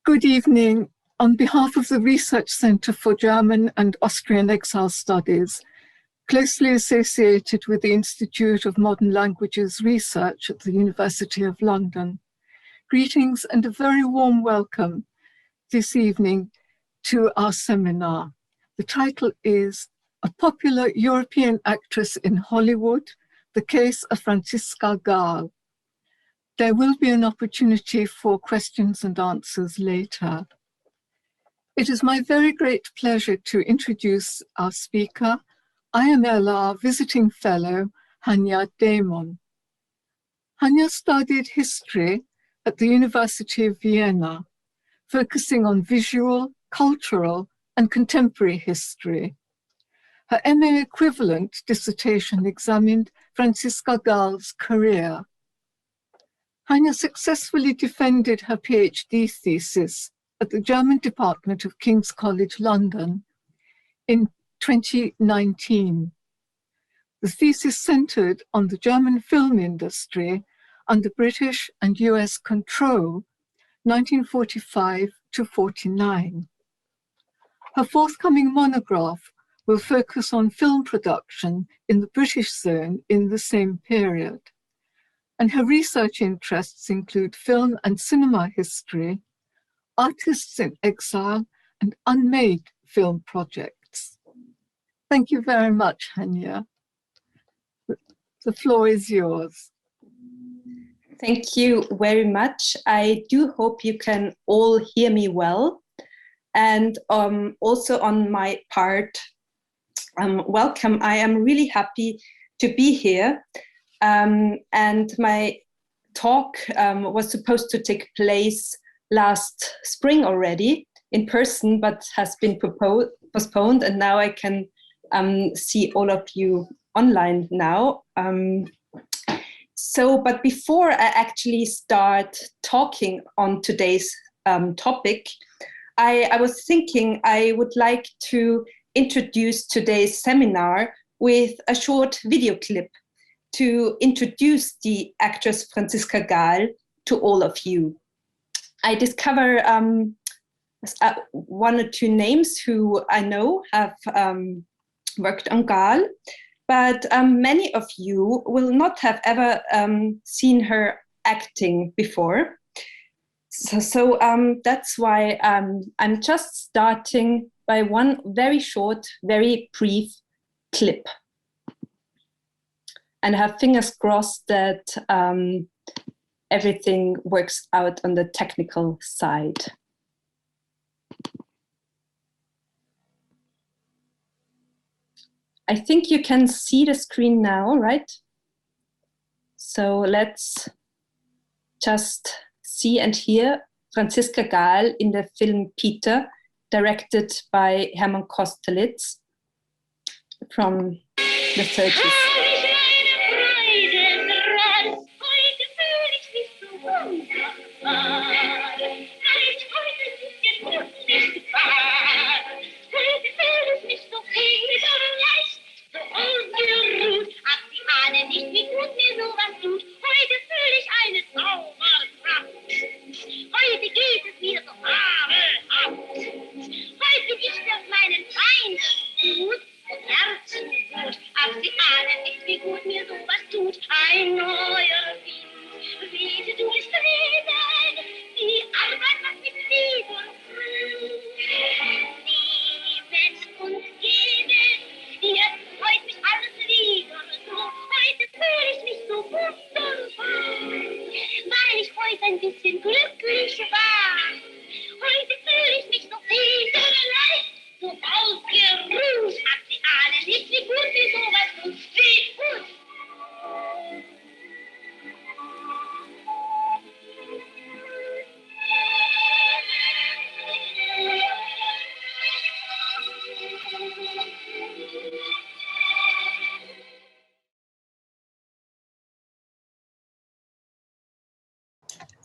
Good evening. On behalf of the Research Centre for German and Austrian Exile Studies, closely associated with the Institute of Modern Languages Research at the University of London, greetings and a very warm welcome this evening to our seminar. The title is A Popular European Actress in Hollywood, The Case of Franziska Gaal. There will be an opportunity for questions and answers later. It is my very great pleasure to introduce our speaker, IMLR visiting fellow, Hanya Damon. Hanya studied history at the University of Vienna, focusing on visual, cultural, and contemporary history. Her MA equivalent dissertation examined Franziska Gaal's career. Hanya successfully defended her PhD thesis at the German Department of King's College London in 2019. The thesis centered on the German film industry under British and US control, 1945 to 49. Her forthcoming monograph will focus on film production in the British zone in the same period. And her research interests include film and cinema history, artists in exile, and unmade film projects. Thank you very much, Hanya. The floor is yours. Thank you very much. I do hope you can all hear me well. And also on my part, welcome. I am really happy to be here. And my talk was supposed to take place last spring already in person, but has been postponed, and now I can see all of you online now. But before I actually start talking on today's topic, I was thinking I would like to introduce today's seminar with a short video clip to introduce the actress Franziska Gaal to all of you. I discover one or two names who I know have worked on Gaal, but many of you will not have ever seen her acting before. So that's why I'm just starting by one very short, very brief clip. And have fingers crossed that everything works out on the technical side. I think you can see the screen now, right? So let's just see and hear Franziska Gaal in the film Peter, directed by Hermann Kostelitz from the 30s.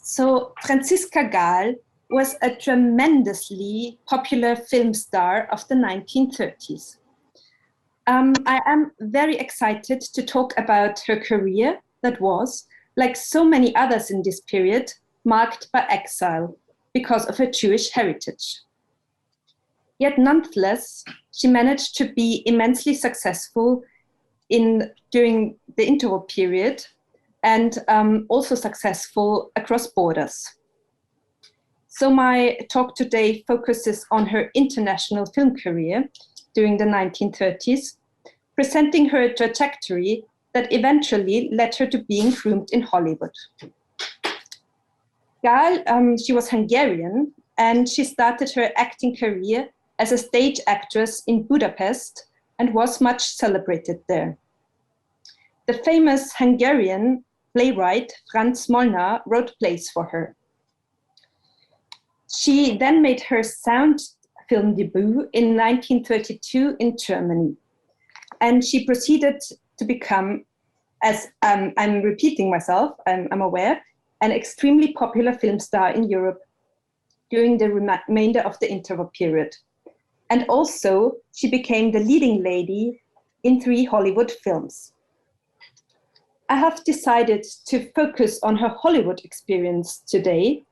So Franziska Gaal was a tremendously popular film star of the 1930s. I am very excited to talk about her career that was, like so many others in this period, marked by exile, because of her Jewish heritage. Yet nonetheless, she managed to be immensely successful during the interwar period and also successful across borders. So my talk today focuses on her international film career during the 1930s, presenting her trajectory that eventually led her to being groomed in Hollywood. Gaal, she was Hungarian, and she started her acting career as a stage actress in Budapest and was much celebrated there. The famous Hungarian playwright Franz Molnár wrote plays for her. She then made her sound film debut in 1932 in Germany. And she proceeded to become, as I'm repeating myself, I'm aware, an extremely popular film star in Europe during the remainder of the interwar period. And also, she became the leading lady in 3 Hollywood films. I have decided to focus on her Hollywood experience today,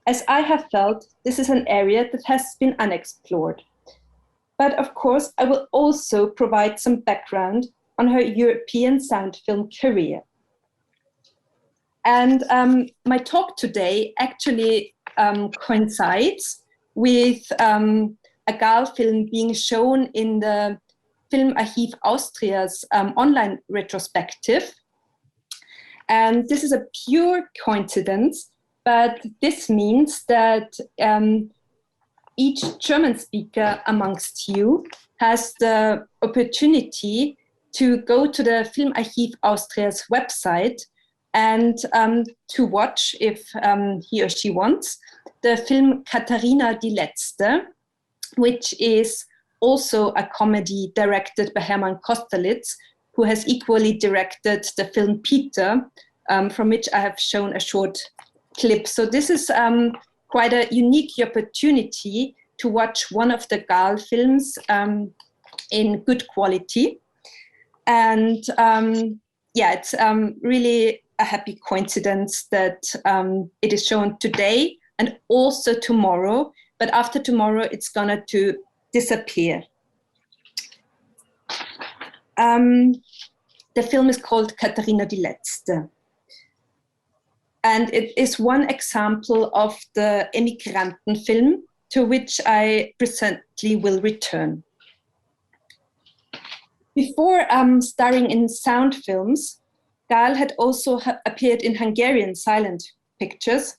as I have felt this is an area that has been unexplored. But of course, I will also provide some background on her European sound film career. And my talk today actually coincides with a Gaal film being shown in the Filmarchiv Austria's online retrospective. And this is a pure coincidence, but this means that each German speaker amongst you has the opportunity to go to the Filmarchiv Austria's website and to watch, if he or she wants, the film Katharina die Letzte, which is also a comedy directed by Hermann Kosterlitz, who has equally directed the film Peter, from which I have shown a short clip. So this is quite a unique opportunity to watch one of the Gaal films in good quality. And yeah, it's really a happy coincidence that it is shown today and also tomorrow, but after tomorrow it's gonna to disappear. The film is called Katharina die Letzte. And it is one example of the Emigrantenfilm to which I presently will return. Before starring in sound films, Gaal had also appeared in Hungarian silent pictures,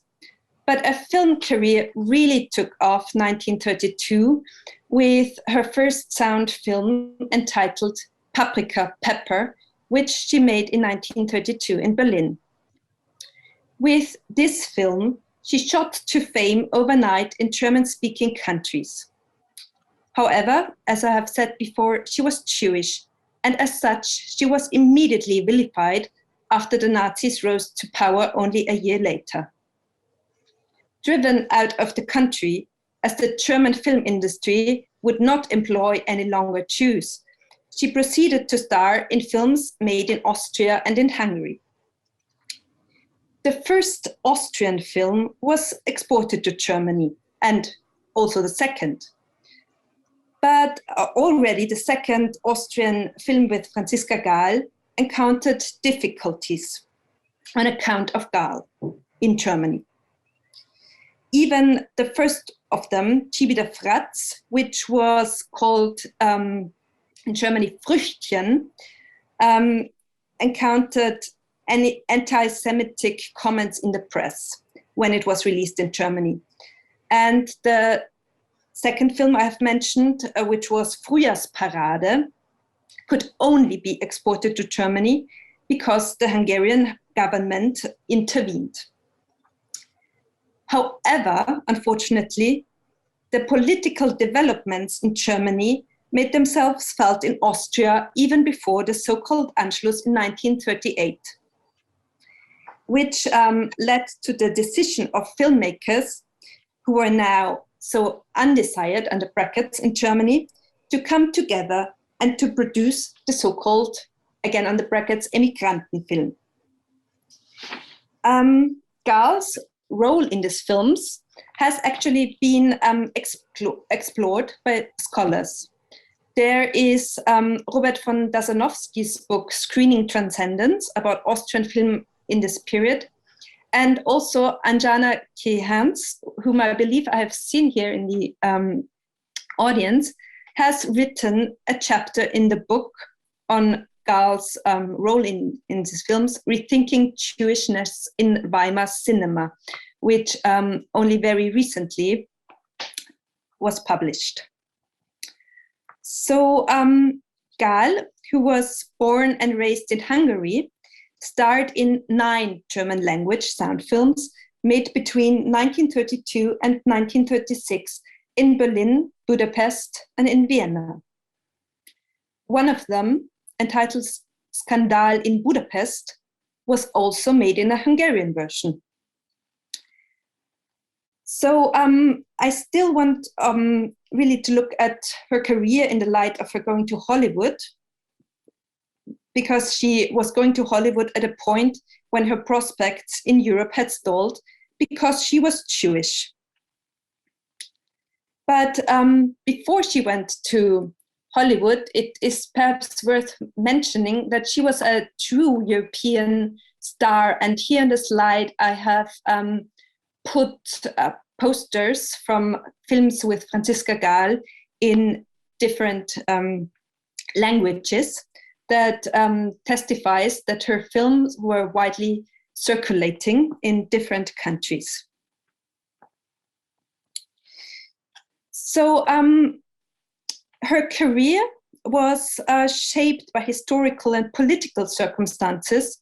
but a film career really took off 1932 with her first sound film entitled Paprika Pepper, which she made in 1932 in Berlin. With this film, she shot to fame overnight in German-speaking countries. However, as I have said before, she was Jewish, and as such, she was immediately vilified after the Nazis rose to power only a year later. Driven out of the country, as the German film industry would not employ any longer Jews, she proceeded to star in films made in Austria and in Hungary. The first Austrian film was exported to Germany, and also the second. But already the second Austrian film with Franziska Gaal encountered difficulties on account of Gaal in Germany. Even the first of them, Chibi der Fratz, which was called in Germany Früchtchen, encountered any anti-Semitic comments in the press when it was released in Germany. And the second film I have mentioned, which was Frühjahrsparade, could only be exported to Germany because the Hungarian government intervened. However, unfortunately, the political developments in Germany made themselves felt in Austria even before the so-called Anschluss in 1938, which led to the decision of filmmakers who were now so undesired, under brackets, in Germany, to come together and to produce the so-called, again under brackets, Emigrantenfilm. Gaal's role in these films has actually been explored by scholars. There is Robert von Dasanowski's book, Screening Transcendence, about Austrian film in this period. And also Anjana Kehans, whom I believe I have seen here in the audience, has written a chapter in the book on Gaal's role in these films, Rethinking Jewishness in Weimar Cinema, which only very recently was published. So Gaal, who was born and raised in Hungary, starred in 9 German language sound films made between 1932 and 1936 in Berlin, Budapest, and in Vienna. One of them, entitled Skandal in Budapest, was also made in a Hungarian version. So I still want really to look at her career in the light of her going to Hollywood, because she was going to Hollywood at a point when her prospects in Europe had stalled because she was Jewish. But before she went to Hollywood, it is perhaps worth mentioning that she was a true European star. And here on the slide, I have put posters from films with Franziska Gaal in different languages that testifies that her films were widely circulating in different countries. So her career was shaped by historical and political circumstances,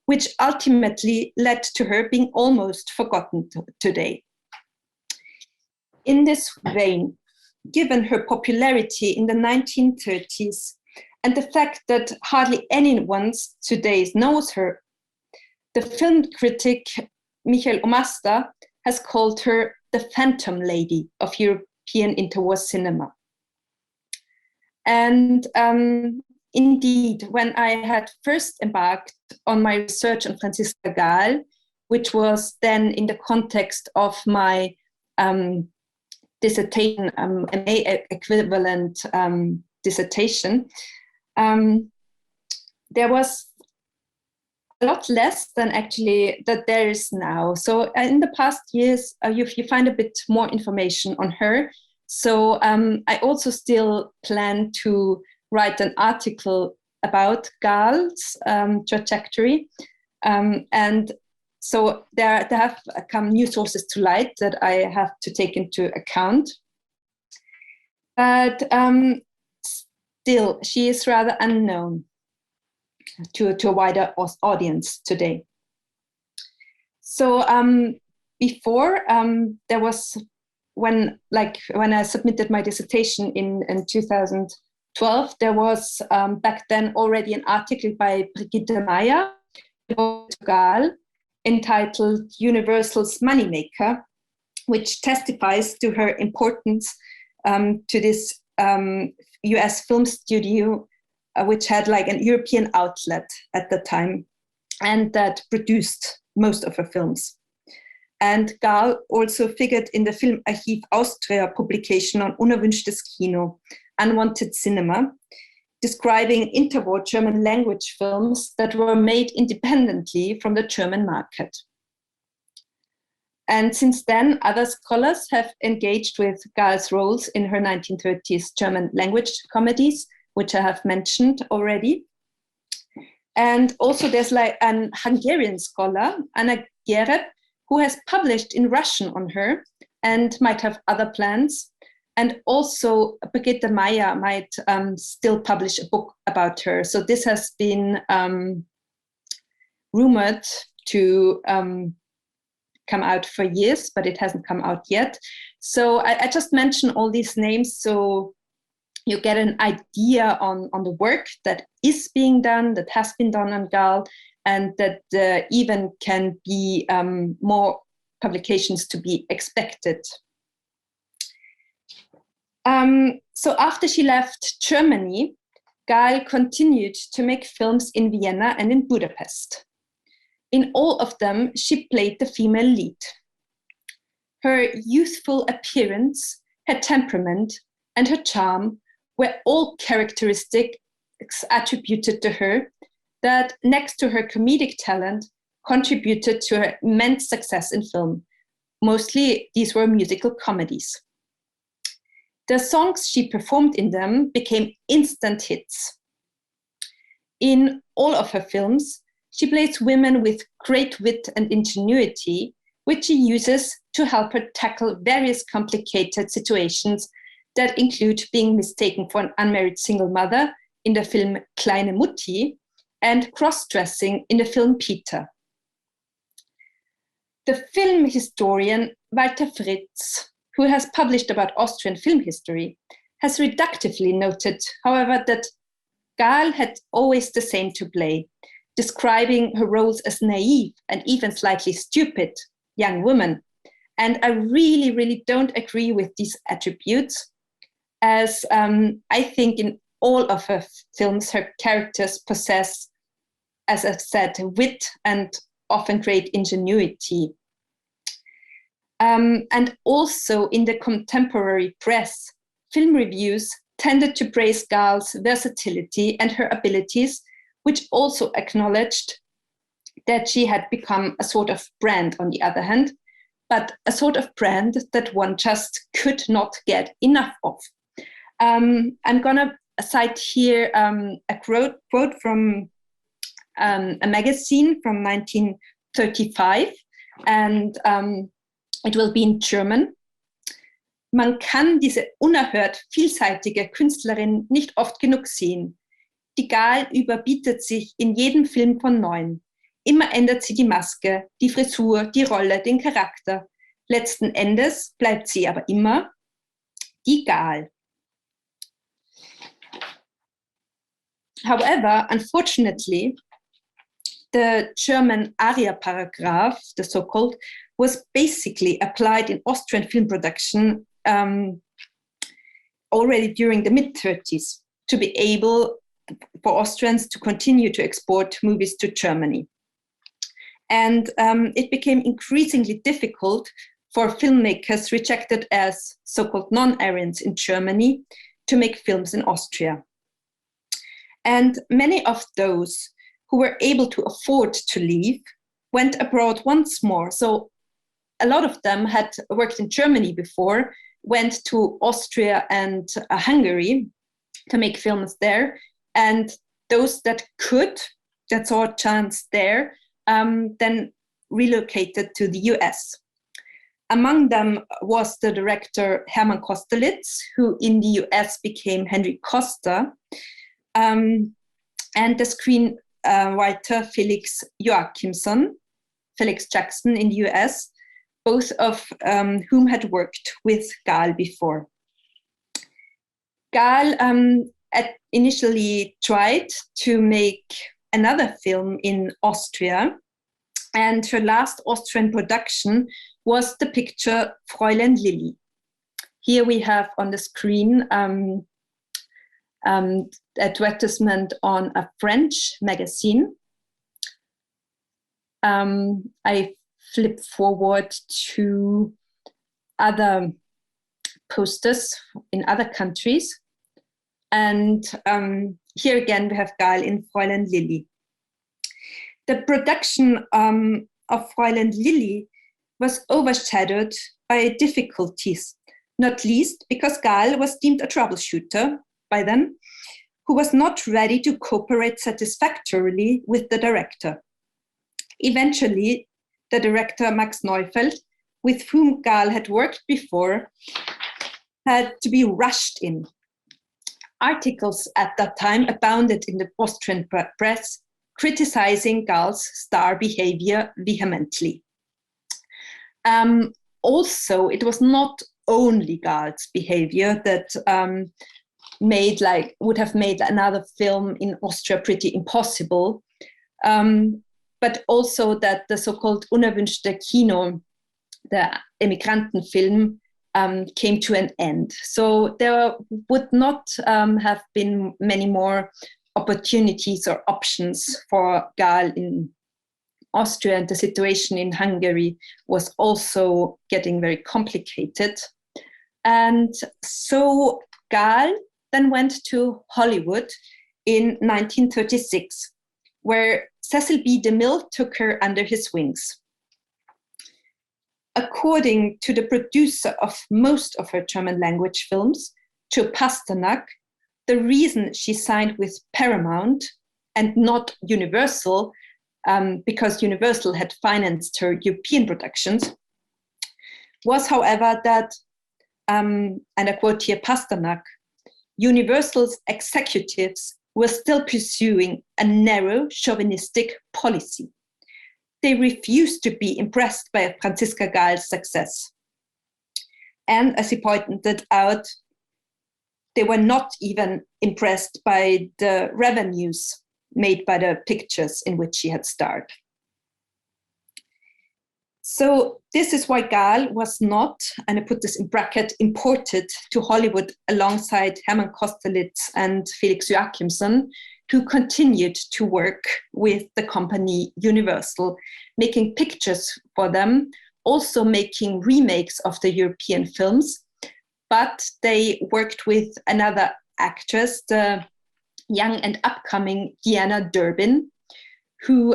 which ultimately led to her being almost forgotten today. In this vein, given her popularity in the 1930s and the fact that hardly anyone today knows her, the film critic Michael Omasta has called her the Phantom Lady of European interwar cinema. And indeed, when I had first embarked on my research on Franziska Gaal, which was then in the context of my dissertation, MA equivalent dissertation, there was a lot less than actually that there is now. So in the past years, you find a bit more information on her. So I also still plan to write an article about Gaal's trajectory. And so there have come new sources to light that I have to take into account. But still, she is rather unknown to a wider audience today. So before, there was, when I submitted my dissertation in 2012, there was back then already an article by Brigitte Meyer about Gaal entitled Universal's Moneymaker, which testifies to her importance to this US film studio, which had like an European outlet at the time and that produced most of her films. And Gaal also figured in the Filmarchiv Austria publication on Unerwünschtes Kino, Unwanted Cinema, describing interwar German language films that were made independently from the German market. And since then, other scholars have engaged with Gaal's roles in her 1930s German language comedies, which I have mentioned already. And also there's like an Hungarian scholar, Anna Gereb, who has published in Russian on her and might have other plans. And also Brigitte Meyer might still publish a book about her. So this has been rumored to come out for years, but it hasn't come out yet. So I just mention all these names so you get an idea on the work that is being done, that has been done on Gaal, and that even can be more publications to be expected. So after she left Germany, Gaal continued to make films in Vienna and in Budapest. In all of them, she played the female lead. Her youthful appearance, her temperament, and her charm were all characteristics attributed to her that, next to her comedic talent, contributed to her immense success in film. Mostly, these were musical comedies. The songs she performed in them became instant hits. In all of her films, she plays women with great wit and ingenuity, which she uses to help her tackle various complicated situations that include being mistaken for an unmarried single mother in the film Kleine Mutti and cross-dressing in the film Peter. The film historian Walter Fritz, who has published about Austrian film history, has reductively noted, however, that Gaal had always the same to play, describing her roles as naive and even slightly stupid young women. And I really, really don't agree with these attributes, as I think in all of her films, her characters possess, as I've said, wit and often great ingenuity. And also in the contemporary press, film reviews tended to praise Gaal's versatility and her abilities, which also acknowledged that she had become a sort of brand on the other hand, but a sort of brand that one just could not get enough of. I'm gonna cite here a quote from a magazine from 1935, and it will be in German. Man kann diese unerhört vielseitige Künstlerin nicht oft genug sehen. Die Gaal überbietet sich in jedem Film von Neuem. Immer ändert sie die Maske, die Frisur, die Rolle, den Charakter. Letzten Endes bleibt sie aber immer die Gaal. However, unfortunately, the German ARIA paragraph, the so-called, was basically applied in Austrian film production already during the mid-30s to be able for Austrians to continue to export movies to Germany. And it became increasingly difficult for filmmakers rejected as so-called non-Aryans in Germany to make films in Austria. And many of those who were able to afford to leave went abroad once more. So a lot of them had worked in Germany before, went to Austria and Hungary to make films there. And those that could, that saw a chance there, then relocated to the US. Among them was the director Hermann Kostelitz, who in the US became Henry Costa, and the screenwriter Felix Joachimson, Felix Jackson in the US, both of whom had worked with Gaal before. Gaal initially tried to make another film in Austria, and her last Austrian production was the picture Fräulein Lilly. Here we have on the screen advertisement on a French magazine. I flip forward to other posters in other countries. And here again, we have Gaal in Fräulein Lilly. The production of Fräulein Lilly was overshadowed by difficulties, not least because Gaal was deemed a troubleshooter by then, who was not ready to cooperate satisfactorily with the director. Eventually, the director Max Neufeld, with whom Gaal had worked before, had to be rushed in. Articles at that time abounded in the Austrian press, criticizing Gaal's star behavior vehemently. Also, it was not only Gaal's behavior that would have made another film in Austria pretty impossible, but also that the so-called unerwünschte Kino, the Emigrantenfilm, came to an end. So there would not have been many more opportunities or options for Gaal Austria and the situation in Hungary was also getting very complicated. And so Gaal then went to Hollywood in 1936, where Cecil B. DeMille took her under his wings. According to the producer of most of her German language films, Joe Pasternak, the reason she signed with Paramount and not Universal, because Universal had financed her European productions, was, however, that, and I quote here Pasternak, Universal's executives were still pursuing a narrow chauvinistic policy. They refused to be impressed by Franziska Gaal's success. And as he pointed out, they were not even impressed by the revenues made by the pictures in which she had starred. So this is why Gaal was not, and I put this in bracket, imported to Hollywood alongside Herman Kosterlitz and Felix Joachimson, who continued to work with the company Universal, making pictures for them, also making remakes of the European films. But they worked with another actress, the young and upcoming Diana Durbin, who,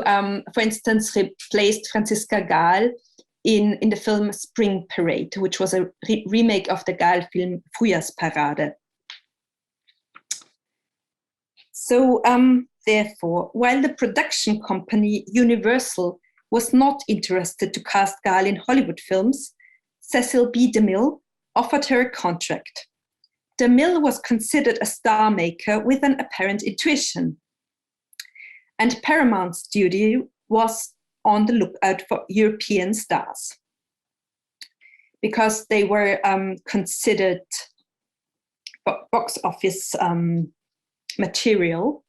for instance, replaced Franziska Gaal in the film Spring Parade, which was a remake of the Gaal film Frühjahrsparade. So therefore, while the production company Universal was not interested to cast Gaal in Hollywood films, Cecil B. DeMille offered her a contract. DeMille was considered a star maker with an apparent intuition. And Paramount Studio was on the lookout for European stars because they were considered box office material.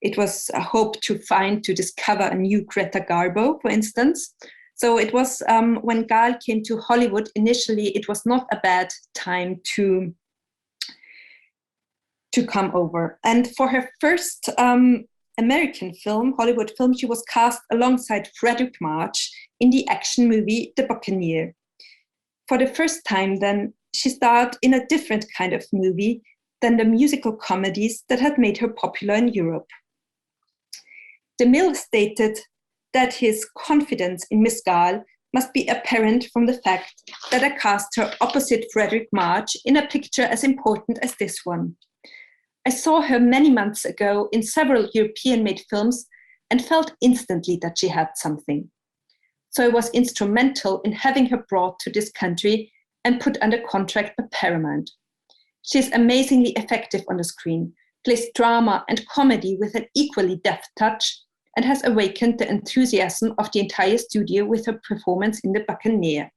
It was a hope to discover a new Greta Garbo, for instance. So it was when Gaal came to Hollywood initially, it was not a bad time to come over. And for her first American film, Hollywood film, she was cast alongside Frederick March in the action movie The Buccaneer. For the first time then, she starred in a different kind of movie than the musical comedies that had made her popular in Europe. DeMille stated that his confidence in Miss Gaal must be apparent from the fact that I cast her opposite Frederick March in a picture as important as this one. I saw her many months ago in several European-made films and felt instantly that she had something. So I was instrumental in having her brought to this country and put under contract by Paramount. She is amazingly effective on the screen, plays drama and comedy with an equally deft touch, and has awakened the enthusiasm of the entire studio with her performance in The Buccaneer.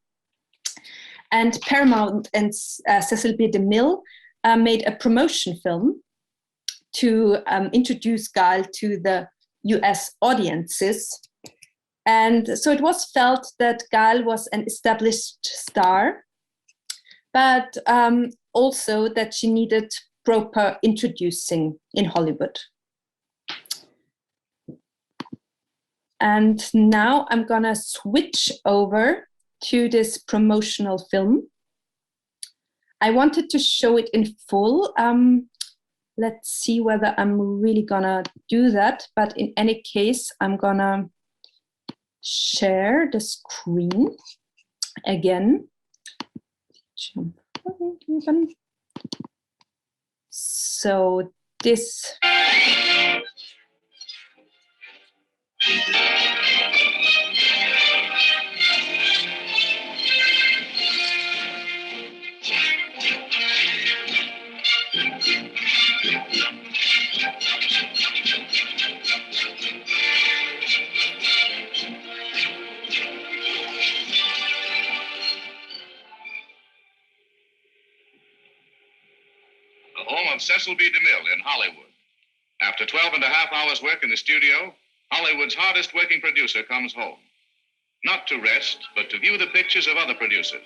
And Paramount and Cecil B. DeMille made a promotion film to introduce Gaal to the US audiences. And so it was felt that Gaal was an established star, but also that she needed proper introducing in Hollywood. And now I'm gonna switch over to this promotional film. I wanted to show it in full. Let's see whether I'm really gonna do that, but in any case, I'm gonna share the screen again. So this. Home of Cecil B. DeMille in Hollywood. After 12 and a half hours work in the studio, Hollywood's hardest working producer comes home. Not to rest, but to view the pictures of other producers,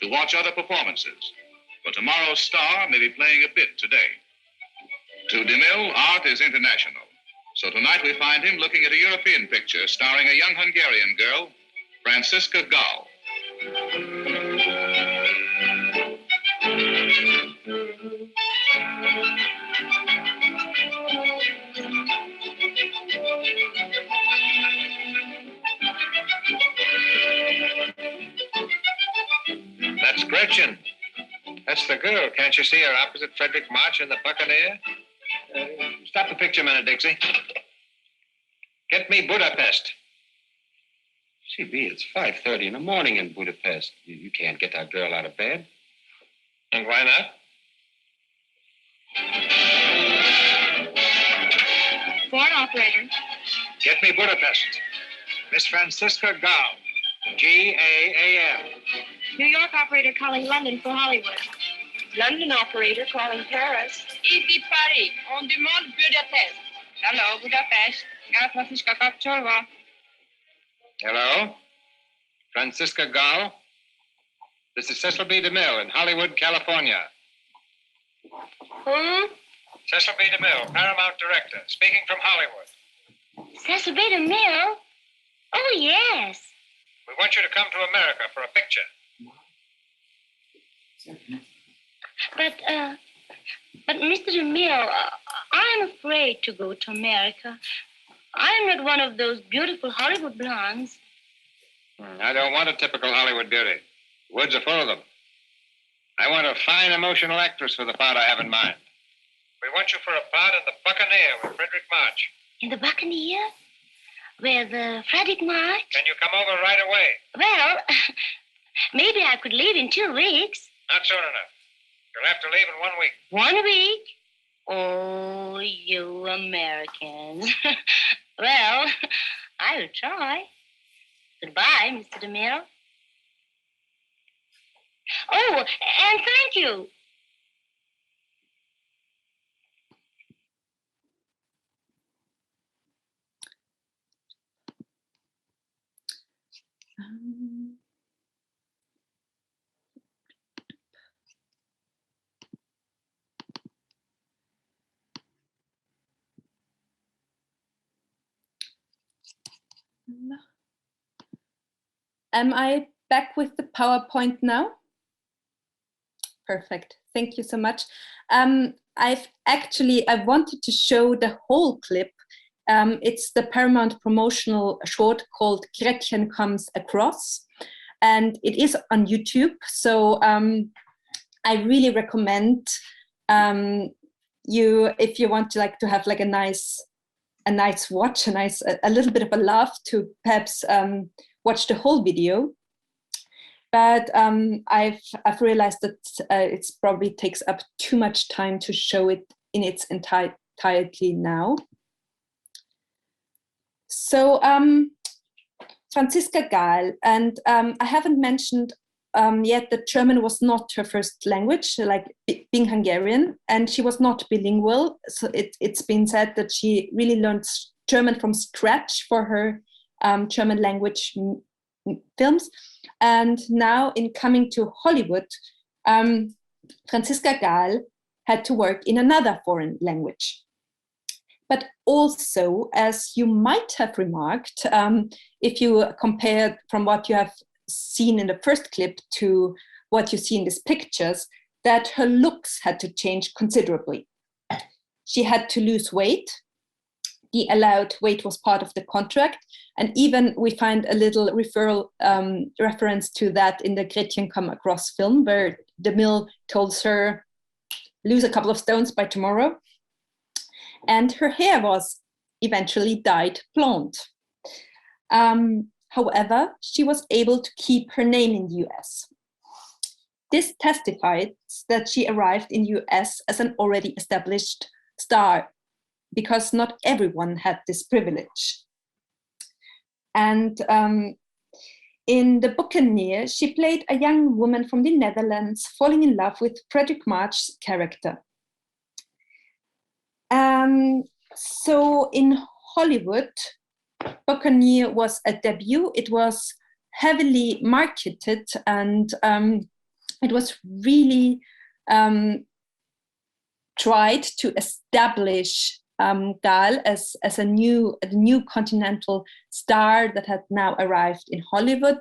to watch other performances. For tomorrow's star may be playing a bit today. To DeMille, art is international. So tonight we find him looking at a European picture starring a young Hungarian girl, Franziska Gaal. That's Gretchen. That's the girl. Can't you see her opposite Frederick March in the Buccaneer? Stop the picture a minute, Dixie. Get me Budapest. CB, it's 5:30 in the morning in Budapest. You can't get that girl out of bed. And why not? Foreign operator. Get me Budapest. Miss Franziska Gaal. G-A-A-L. New York operator calling London for Hollywood. London operator calling Paris. Ici Paris. On demande Budapest. Hello, Budapest. Franziska Gaal. Hello? Franziska Gaal? This is Cecil B. DeMille in Hollywood, California. Who? Cecil B. DeMille, Paramount Director, speaking from Hollywood. Cecil B. DeMille? Oh, yes. We want you to come to America for a picture. But Mr. DeMille, I'm afraid to go to America. I'm not one of those beautiful Hollywood blondes. I don't want a typical Hollywood beauty. Woods are full of them. I want a fine, emotional actress for the part I have in mind. We want you for a part in the Buccaneer with Frederick March. In the Buccaneer? With Frederick March? Can you come over right away? Well, maybe I could leave in 2 weeks. Not soon enough. You'll have to leave in 1 week. 1 week? Oh, you Americans. Well, I will try. Goodbye, Mr. DeMille. Oh, and thank you. Am I back with the PowerPoint now? Perfect. Thank you so much. I wanted to show the whole clip. It's the Paramount promotional short called Gretchen Comes Across, and it is on YouTube. So I really recommend you, if you want to have like a nice watch, a little bit of a laugh, to perhaps watch the whole video. But I've realized that it probably takes up too much time to show it in its entirety now. So Franziska Gaal, and I haven't mentioned yet that German was not her first language, like being Hungarian, and she was not bilingual. So it's been said that she really learned German from scratch for her German language films. And now in coming to Hollywood, Franziska Gaal had to work in another foreign language. But also, as you might have remarked, if you compare from what you have seen in the first clip to what you see in these pictures, that her looks had to change considerably. She had to lose weight. The allowed weight was part of the contract. And even we find a little reference to that in the Gretchen Come Across film, where DeMille tells her, lose a couple of stones by tomorrow. And her hair was eventually dyed blonde. However, she was able to keep her name in the US. This testifies that she arrived in the US as an already established star, because not everyone had this privilege. And in The Buccaneer, she played a young woman from the Netherlands falling in love with Frederick March's character. So in Hollywood, Buccaneer was a debut. It was heavily marketed, and it was really tried to establish Gaal as a new continental star that had now arrived in Hollywood.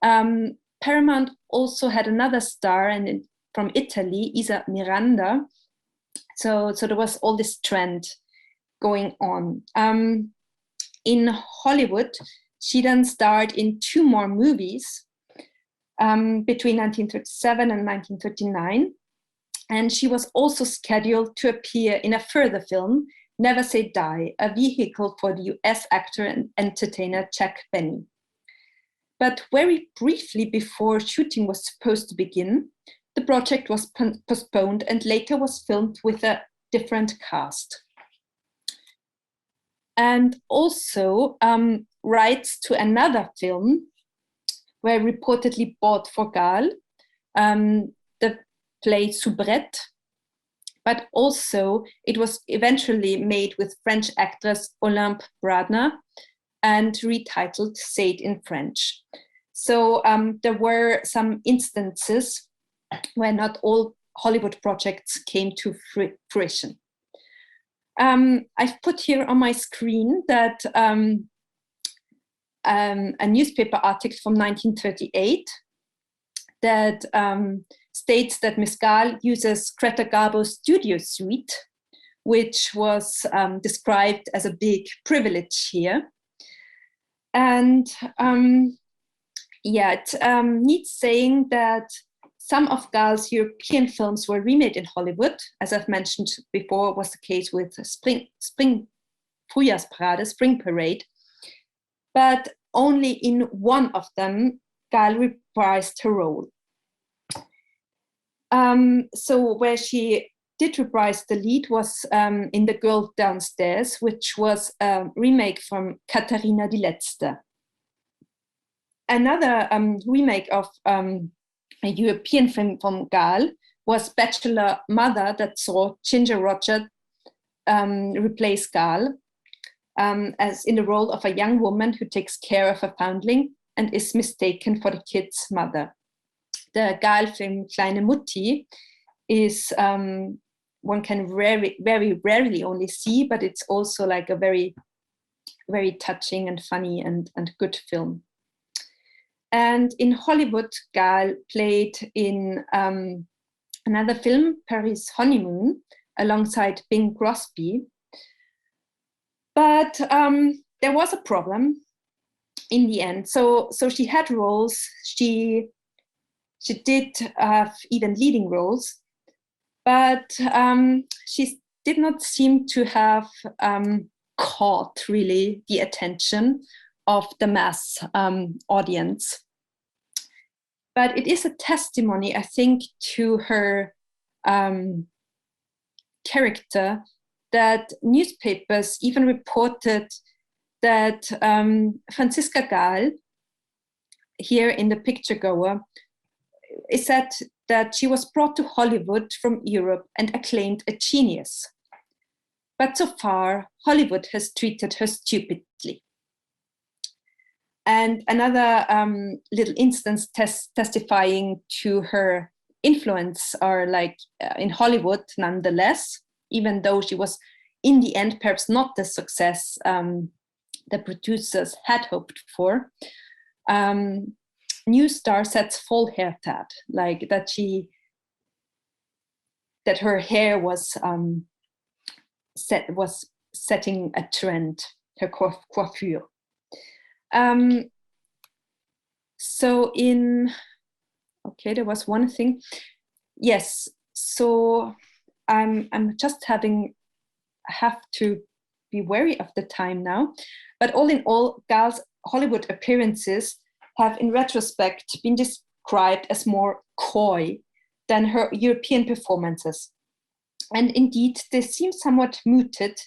Paramount also had another star from Italy, Isa Miranda. So there was all this trend going on. In Hollywood, she then starred in 2 more movies between 1937 and 1939. And she was also scheduled to appear in a further film, Never Say Die, a vehicle for the US actor and entertainer Jack Benny. But very briefly before shooting was supposed to begin, the project was postponed and later was filmed with a different cast. And also rights to another film were reportedly bought for Gaal, the play Soubrette, but also it was eventually made with French actress Olympe Bradner and retitled Say It in French. So there were some instances where not all Hollywood projects came to fruition. I've put here on my screen that a newspaper article from 1938 that states that Miss Gaal uses Greta Garbo's studio suite, which was described as a big privilege here. And it needs saying that some of Gaal's European films were remade in Hollywood, as I've mentioned before, was the case with Spring Frühjahrsparade, Spring Parade, but only in one of them, Gaal reprised her role. So where she did reprise the lead was in The Girl Downstairs, which was a remake from Katharina die Letzte. Another remake of a European film from Gaal was Bachelor Mother, that saw Ginger Rogers replace Gaal as in the role of a young woman who takes care of a foundling and is mistaken for the kid's mother. The Gaal film Kleine Mutti is one can very rarely only see, but it's also like a very, very touching and funny and good film. And in Hollywood, Gaal played in another film, Paris Honeymoon, alongside Bing Crosby. But there was a problem in the end. So she had roles. She did have even leading roles, but she did not seem to have caught really the attention of the mass audience. But it is a testimony, I think, to her character that newspapers even reported that Franziska Gaal, here in the picture goer, is said that she was brought to Hollywood from Europe and acclaimed a genius. But so far, Hollywood has treated her stupidly. And another little instance testifying to her influence are like in Hollywood, nonetheless, even though she was in the end perhaps not the success the producers had hoped for. New star sets full hair tat, like that her hair was setting a trend, her coiffure. So there was one thing. Yes, so I'm just have to be wary of the time now. But all in all, Gaal's Hollywood appearances have in retrospect been described as more coy than her European performances. And indeed, they seem somewhat muted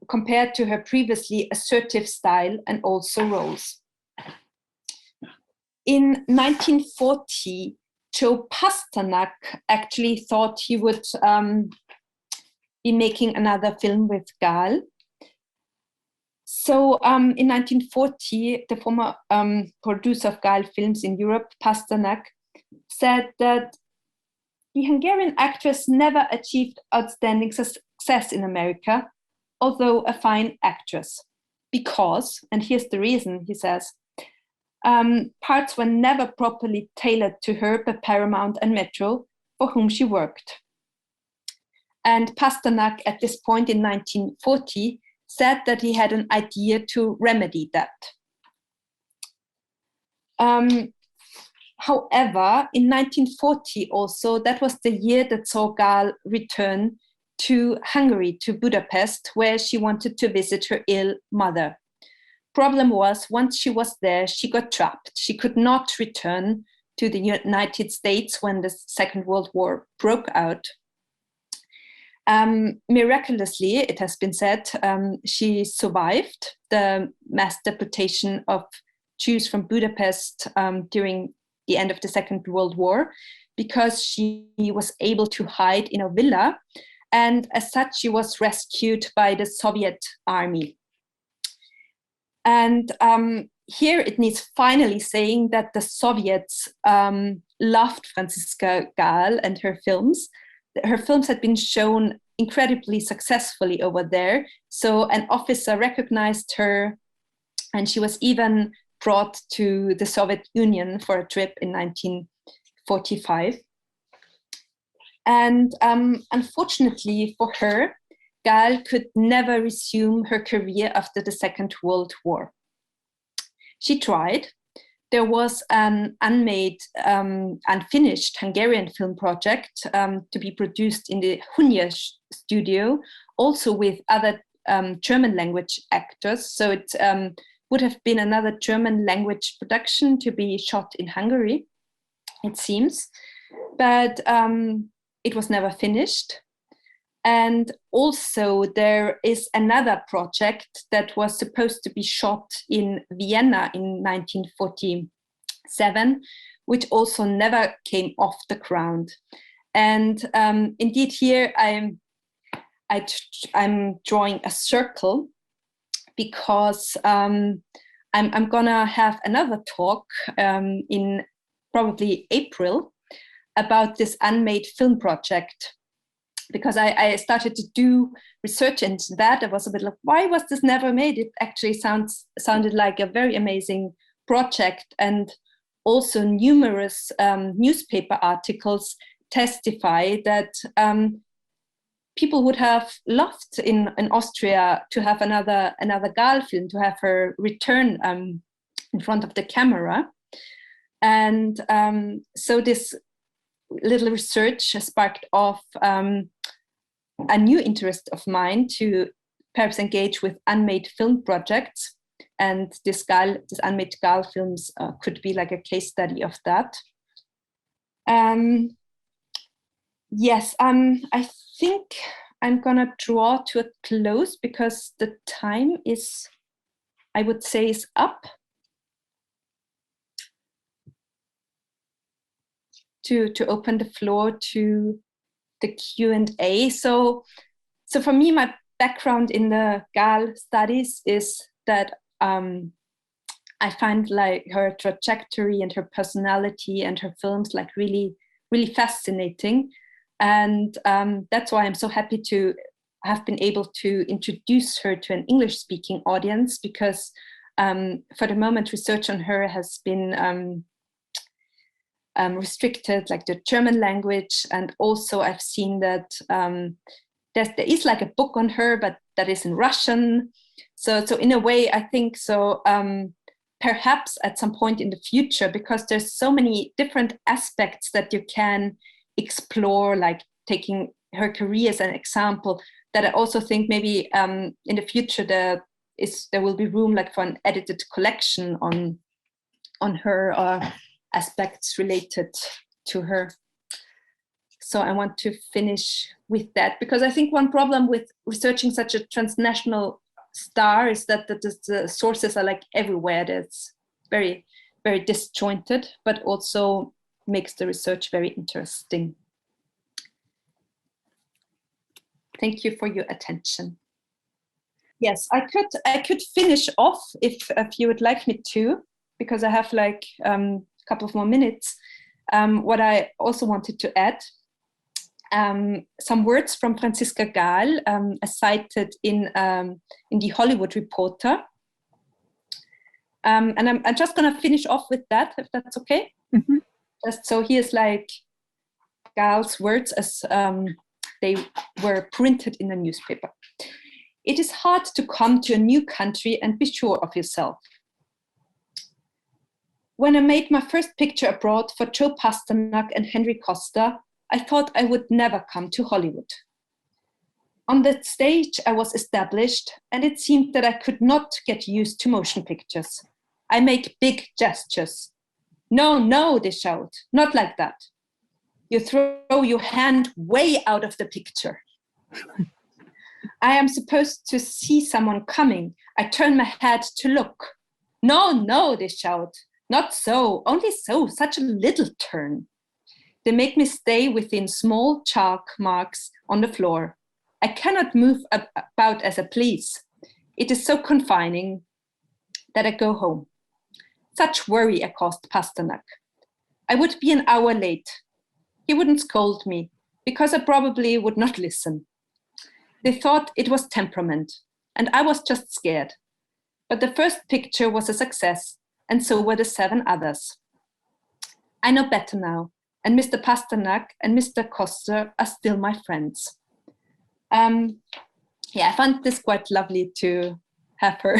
compared to her previously assertive style and also roles. In 1940, Joe Pasternak actually thought he would be making another film with Gaal. So in 1940, the former producer of Gaal films in Europe, Pasternak, said that the Hungarian actress never achieved outstanding success in America, although a fine actress. Because, and here's the reason, he says, parts were never properly tailored to her by Paramount and Metro, for whom she worked. And Pasternak, at this point in 1940, said that he had an idea to remedy that. However, in 1940 also, that was the year that saw Gaal return to Hungary, to Budapest, where she wanted to visit her ill mother. Problem was, once she was there, she got trapped. She could not return to the United States when the Second World War broke out. Miraculously, it has been said, she survived the mass deportation of Jews from Budapest during the end of the Second World War, because she was able to hide in a villa, and as such she was rescued by the Soviet army. And here it needs finally saying that the Soviets loved Franziska Gaal and her films. Her films had been shown incredibly successfully over there, so an officer recognized her, and she was even brought to the Soviet Union for a trip in 1945. And unfortunately for her, Gaal could never resume her career after the Second World War. She tried. There was an unfinished Hungarian film project to be produced in the Hunyad studio, also with other German language actors. So it would have been another German language production to be shot in Hungary, it seems. But it was never finished. And also there is another project that was supposed to be shot in Vienna in 1947, which also never came off the ground. And indeed here I'm drawing a circle, because I'm gonna have another talk in probably April about this unmade film project, because I started to do research into that. I was a bit like, why was this never made? It actually sounded like a very amazing project, and also numerous newspaper articles testify that people would have loved in Austria to have another Gaal film, to have her return in front of the camera. And so this little research sparked off a new interest of mine to perhaps engage with unmade film projects, and this unmade Gaal films could be like a case study of that. Yes, I think I'm gonna draw to a close, because the time is, I would say, is up. To open the floor to the Q&A. So for me, my background in the Gaal studies is that I find like her trajectory and her personality and her films like really, really fascinating. And that's why I'm so happy to have been able to introduce her to an English-speaking audience, because for the moment, research on her has been restricted, like the German language. And also I've seen that there is like a book on her, but that is in Russian. So in a way, I think so perhaps at some point in the future, because there's so many different aspects that you can explore, like taking her career as an example, that I also think maybe in the future there will be room like for an edited collection on her aspects related to her. So I want to finish with that, because I think one problem with researching such a transnational star is that the sources are like everywhere. That's very, very disjointed, but also makes the research very interesting. Thank you for your attention. Yes, I could finish off if you would like me to, because I have like a couple of more minutes. What I also wanted to add, some words from Franziska Gaal, as cited in the Hollywood Reporter. And I'm just going to finish off with that, if that's okay. Mm-hmm. Just so here's like Gaal's words as they were printed in the newspaper. It is hard to come to a new country and be sure of yourself. When I made my first picture abroad for Joe Pasternak and Henry Costa, I thought I would never come to Hollywood. On that stage, I was established, and it seemed that I could not get used to motion pictures. I make big gestures. No, no, they shout, not like that. You throw your hand way out of the picture. I am supposed to see someone coming. I turn my head to look. No, no, they shout. Not so, only so, such a little turn. They make me stay within small chalk marks on the floor. I cannot move about as I please. It is so confining that I go home. Such worry I caused Pasternak. I would be an hour late. He wouldn't scold me, because I probably would not listen. They thought it was temperament, and I was just scared. But the first picture was a success, and so were the 7 others. I know better now, and Mr. Pasternak and Mr. Koster are still my friends. I found this quite lovely to have her.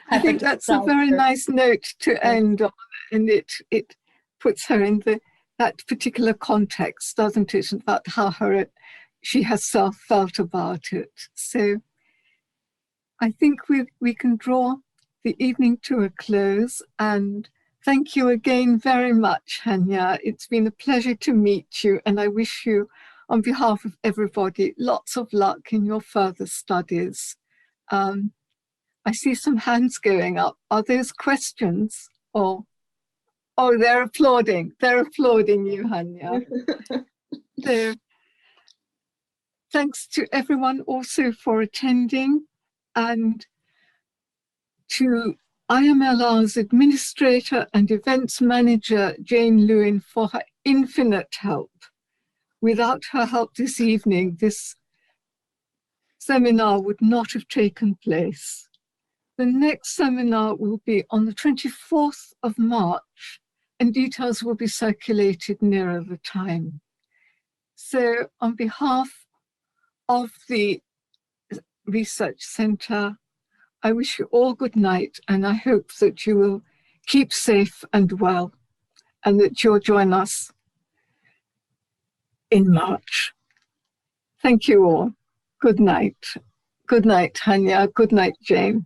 I think that's a very nice note to end on, and it puts her in that particular context, doesn't it, about how she herself felt about it. So I think we can draw the evening to a close, and thank you again very much, Hanya. It's been a pleasure to meet you, and I wish you, on behalf of everybody, lots of luck in your further studies. I see some hands going up. Are those questions? Oh, they're applauding. They're applauding you, Hanya. So, thanks to everyone also for attending, and to IMLR's administrator and events manager, Jane Lewin, for her infinite help. Without her help this evening, this seminar would not have taken place. The next seminar will be on the 24th of March, and details will be circulated nearer the time. So on behalf of the Research Centre, I wish you all good night, and I hope that you will keep safe and well, and that you'll join us in March. Thank you all. Good night. Good night, Hanya. Good night, Jane.